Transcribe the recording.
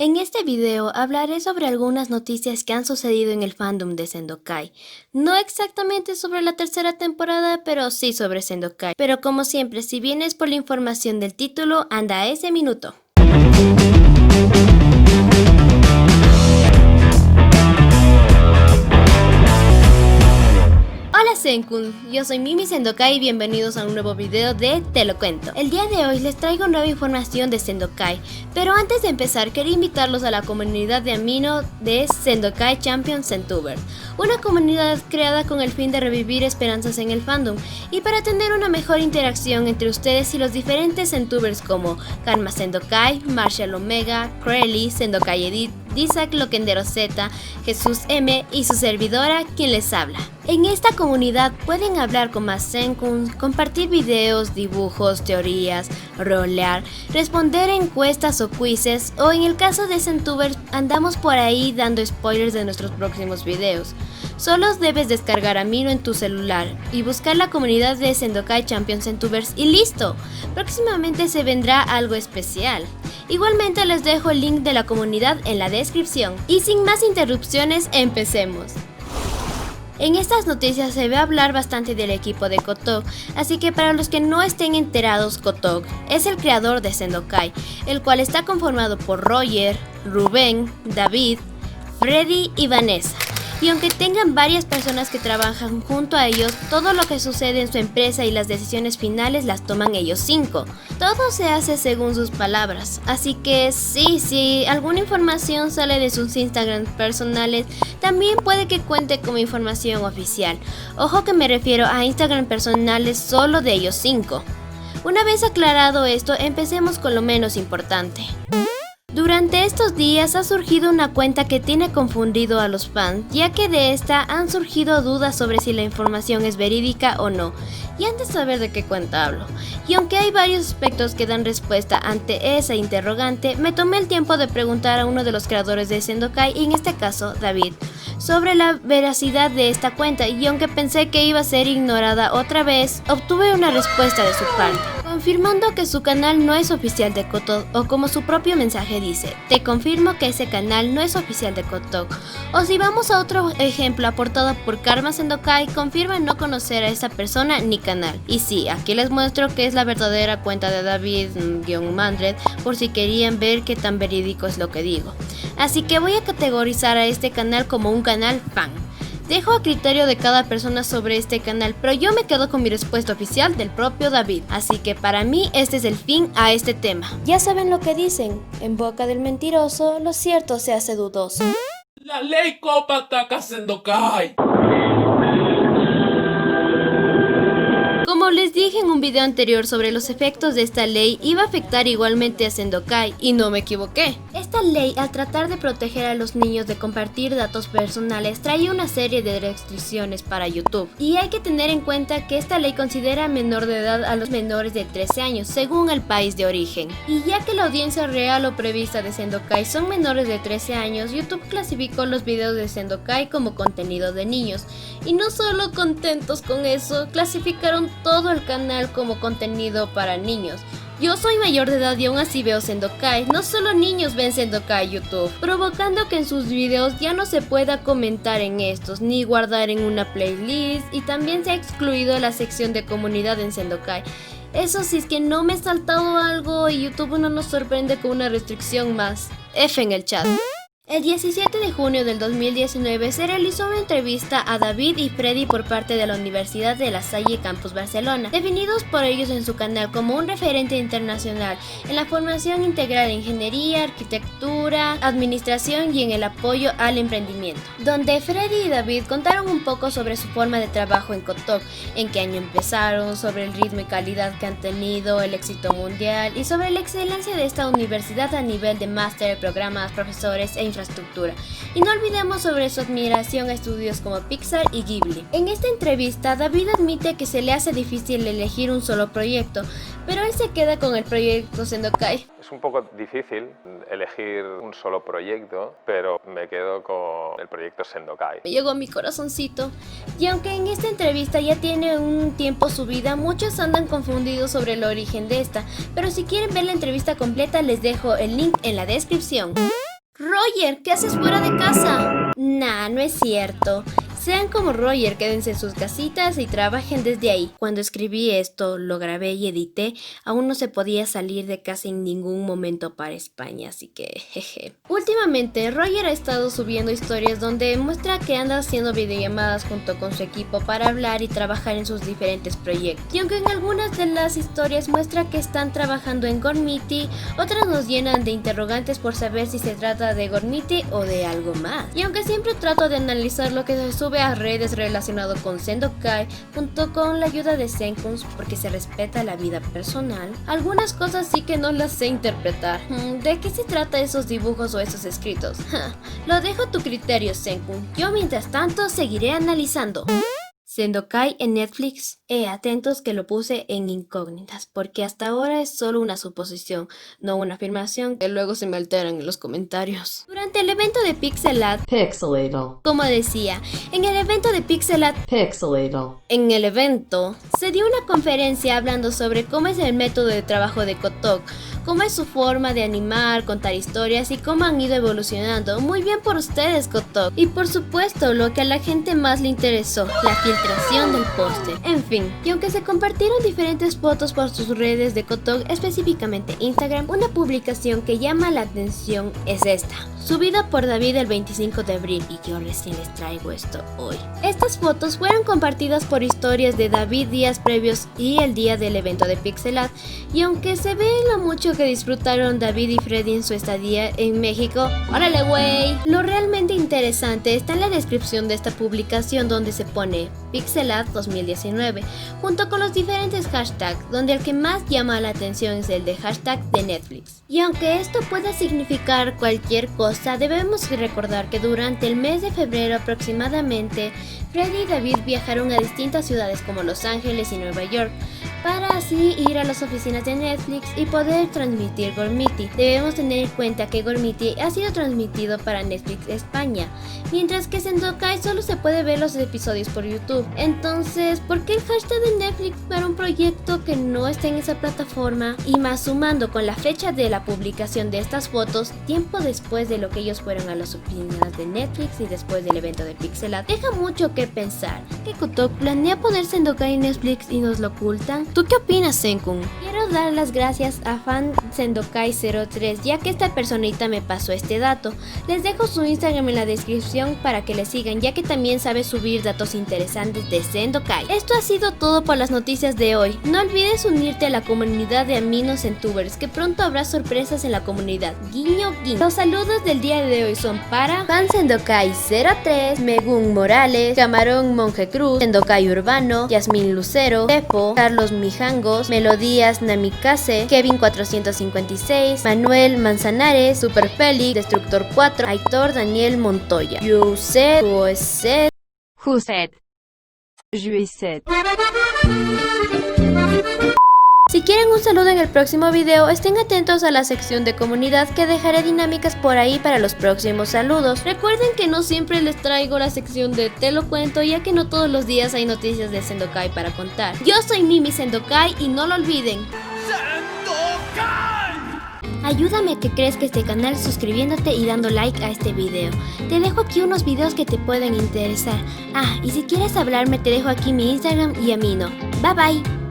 En este video hablaré sobre algunas noticias que han sucedido en el fandom de Sendokai. No exactamente sobre la tercera temporada, pero sí sobre Sendokai. Pero como siempre, si vienes por la información del título, anda a ese minuto. Hola Senkun, yo soy Mimi Sendokai y bienvenidos a un nuevo video de Te lo cuento. El día de hoy les traigo nueva información de Sendokai, pero antes de empezar quería invitarlos a la comunidad de Amino de Sendokai Champions Sentubers, una comunidad creada con el fin de revivir esperanzas en el fandom y para tener una mejor interacción entre ustedes y los diferentes Sentubers como Karma Sendokai, Marshall Omega, Crelly, Sendokai Edit, Dizak Loquendero Z, Jesús M y su servidora quien les habla. En esta comunidad pueden hablar con más Senkuns, compartir videos, dibujos, teorías, rolear, responder encuestas o quizzes, o en el caso de Sentubers andamos por ahí dando spoilers de nuestros próximos videos. Solo debes descargar Amino en tu celular y buscar la comunidad de Sendokai Champions Sentubers y listo. Próximamente se vendrá algo especial. Igualmente les dejo el link de la comunidad en la descripción. Y sin más interrupciones, empecemos. En estas noticias se ve hablar bastante del equipo de Kotok, así que para los que no estén enterados, Kotok es el creador de Sendokai, el cual está conformado por Roger, Rubén, David, Freddy y Vanessa. Y aunque tengan varias personas que trabajan junto a ellos, todo lo que sucede en su empresa y las decisiones finales las toman ellos 5. Todo se hace según sus palabras, así que si alguna información sale de sus Instagram personales, también puede que cuente como información oficial. Ojo que me refiero a Instagram personales solo de ellos 5. Una vez aclarado esto, empecemos con lo menos importante. Durante estos días ha surgido una cuenta que tiene confundido a los fans, ya que de esta han surgido dudas sobre si la información es verídica o no, y antes de saber de qué cuenta hablo. Y aunque hay varios aspectos que dan respuesta ante esa interrogante, me tomé el tiempo de preguntar a uno de los creadores de Sendokai, y en este caso David, sobre la veracidad de esta cuenta, y aunque pensé que iba a ser ignorada otra vez, obtuve una respuesta de su parte, confirmando que su canal no es oficial de Kotok, o como su propio mensaje dice, te confirmo que ese canal no es oficial de Kotok. O si vamos a otro ejemplo aportado por Karma Sendokai, confirma no conocer a esa persona ni canal. Y sí, aquí les muestro que es la verdadera cuenta de David-Mandred, por si querían ver qué tan verídico es lo que digo. Así que voy a categorizar a este canal como un canal fan. Dejo a criterio de cada persona sobre este canal, pero yo me quedo con mi respuesta oficial del propio David. Así que para mí este es el fin a este tema. Ya saben lo que dicen, en boca del mentiroso lo cierto se hace dudoso. La ley Copa ataca Sendokai. Como les dije en un video anterior sobre los efectos de esta ley, iba a afectar igualmente a Sendokai, y no me equivoqué. Esta ley, al tratar de proteger a los niños de compartir datos personales, trae una serie de restricciones para YouTube. Y hay que tener en cuenta que esta ley considera menor de edad a los menores de 13 años, según el país de origen. Y ya que la audiencia real o prevista de Sendokai son menores de 13 años, YouTube clasificó los videos de Sendokai como contenido de niños. Y no solo contentos con eso, clasificaron todo el canal como contenido para niños. Yo soy mayor de edad y aún así veo Sendokai. No solo niños ven Sendokai YouTube, provocando que en sus videos ya no se pueda comentar en estos, ni guardar en una playlist, y también se ha excluido la sección de comunidad en Sendokai. Eso sí, es que no me he saltado algo y YouTube no nos sorprende con una restricción más. F en el chat. El 17 de junio del 2019 se realizó una entrevista a David y Freddy por parte de la Universidad de La Salle Campus Barcelona, definidos por ellos en su canal como un referente internacional en la formación integral de ingeniería, arquitectura, administración y en el apoyo al emprendimiento, donde Freddy y David contaron un poco sobre su forma de trabajo en Kotok, en qué año empezaron, sobre el ritmo y calidad que han tenido, el éxito mundial y sobre la excelencia de esta universidad a nivel de máster, programas, profesores e infraestructura. Y no olvidemos sobre su admiración a estudios como Pixar y Ghibli. En esta entrevista, David admite que se le hace difícil elegir un solo proyecto, pero él se queda con el proyecto Sendokai. Es un poco difícil elegir un solo proyecto, pero me quedo con el proyecto Sendokai. Me llegó a mi corazoncito. Y aunque en esta entrevista ya tiene un tiempo subida, muchos andan confundidos sobre el origen de esta, pero si quieren ver la entrevista completa les dejo el link en la descripción. Roger, ¿qué haces fuera de casa? Nah, no es cierto. Sean como Roger, quédense en sus casitas y trabajen desde ahí. Cuando escribí esto, lo grabé y edité, aún no se podía salir de casa en ningún momento para España, así que jeje. Últimamente, Roger ha estado subiendo historias donde muestra que anda haciendo videollamadas junto con su equipo para hablar y trabajar en sus diferentes proyectos. Y aunque en algunas de las historias muestra que están trabajando en Gormiti, otras nos llenan de interrogantes por saber si se trata de Gormiti o de algo más. Y aunque siempre trato de analizar lo que se sube a redes relacionado con Sendokai junto con la ayuda de Senkun porque se respeta la vida personal, algunas cosas sí que no las sé interpretar. ¿De qué se trata esos dibujos o esos escritos? Lo dejo a tu criterio, Senkun. Yo mientras tanto seguiré analizando. Sendokai en Netflix. Atentos que lo puse en incógnitas, porque hasta ahora es solo una suposición, no una afirmación, que luego se me alteran en los comentarios. Durante el evento de Pixelat, como decía, en el evento de Pixelat, en el evento, se dio una conferencia hablando sobre cómo es el método de trabajo de Kotok, cómo es su forma de animar, contar historias y cómo han ido evolucionando. Muy bien por ustedes, Kotok. Y por supuesto, lo que a la gente más le interesó, la filtración del póster. En fin, y aunque se compartieron diferentes fotos por sus redes de Kotok, específicamente Instagram, una publicación que llama la atención es esta, subida por David el 25 de abril, y yo recién les traigo esto hoy. Estas fotos fueron compartidas por historias de David días previos y el día del evento de Pixelat, y aunque se ve lo mucho que disfrutaron David y Freddy en su estadía en México, ¡órale güey! Lo realmente interesante está en la descripción de esta publicación donde se pone Pixelat 2019, junto con los diferentes hashtags, donde el que más llama la atención es el de hashtag de Netflix. Y aunque esto pueda significar cualquier cosa, debemos recordar que durante el mes de febrero aproximadamente, Freddy y David viajaron a distintas ciudades como Los Ángeles y Nueva York, para así ir a las oficinas de Netflix y poder transmitir Gormiti. Debemos tener en cuenta que Gormiti ha sido transmitido para Netflix España, mientras que Sendokai solo se puede ver los episodios por YouTube. Entonces, ¿por qué el hashtag de Netflix para un proyecto que no está en esa plataforma? Y más sumando con la fecha de la publicación de estas fotos, tiempo después de lo que ellos fueron a las oficinas de Netflix y después del evento de Pixelat, deja mucho que pensar. ¿Que Kotok planea poner Sendokai en Netflix y nos lo ocultan? ¿Tú qué opinas, Senkun? Quiero dar las gracias a fan Sendokai03, ya que esta personita me pasó este dato. Les dejo su Instagram en la descripción para que le sigan, ya que también sabe subir datos interesantes de Sendokai. Esto ha sido todo por las noticias de hoy. No olvides unirte a la comunidad de Aminos en Tubers, que pronto habrá sorpresas en la comunidad. Guiño, guiño. Los saludos del día de hoy son para fan Sendokai03, Megun Morales, Camarón Monje Cruz, Sendokai Urbano, Yasmín Lucero, Tepo, Carlos Mijangos, Melodías Namikaze, Kevin 456, Manuel Manzanares, Super Félix, Destructor 4, Aitor Daniel Montoya, Yuset, Jueset, Juiset. Si quieren un saludo en el próximo video, estén atentos a la sección de comunidad que dejaré dinámicas por ahí para los próximos saludos. Recuerden que no siempre les traigo la sección de Te lo cuento, ya que no todos los días hay noticias de Sendokai para contar. Yo soy Mimi Sendokai y no lo olviden. ¡Sendokai! Ayúdame a que crezca este canal suscribiéndote y dando like a este video. Te dejo aquí unos videos que te pueden interesar. Y si quieres hablarme te dejo aquí mi Instagram y Amino. Bye bye.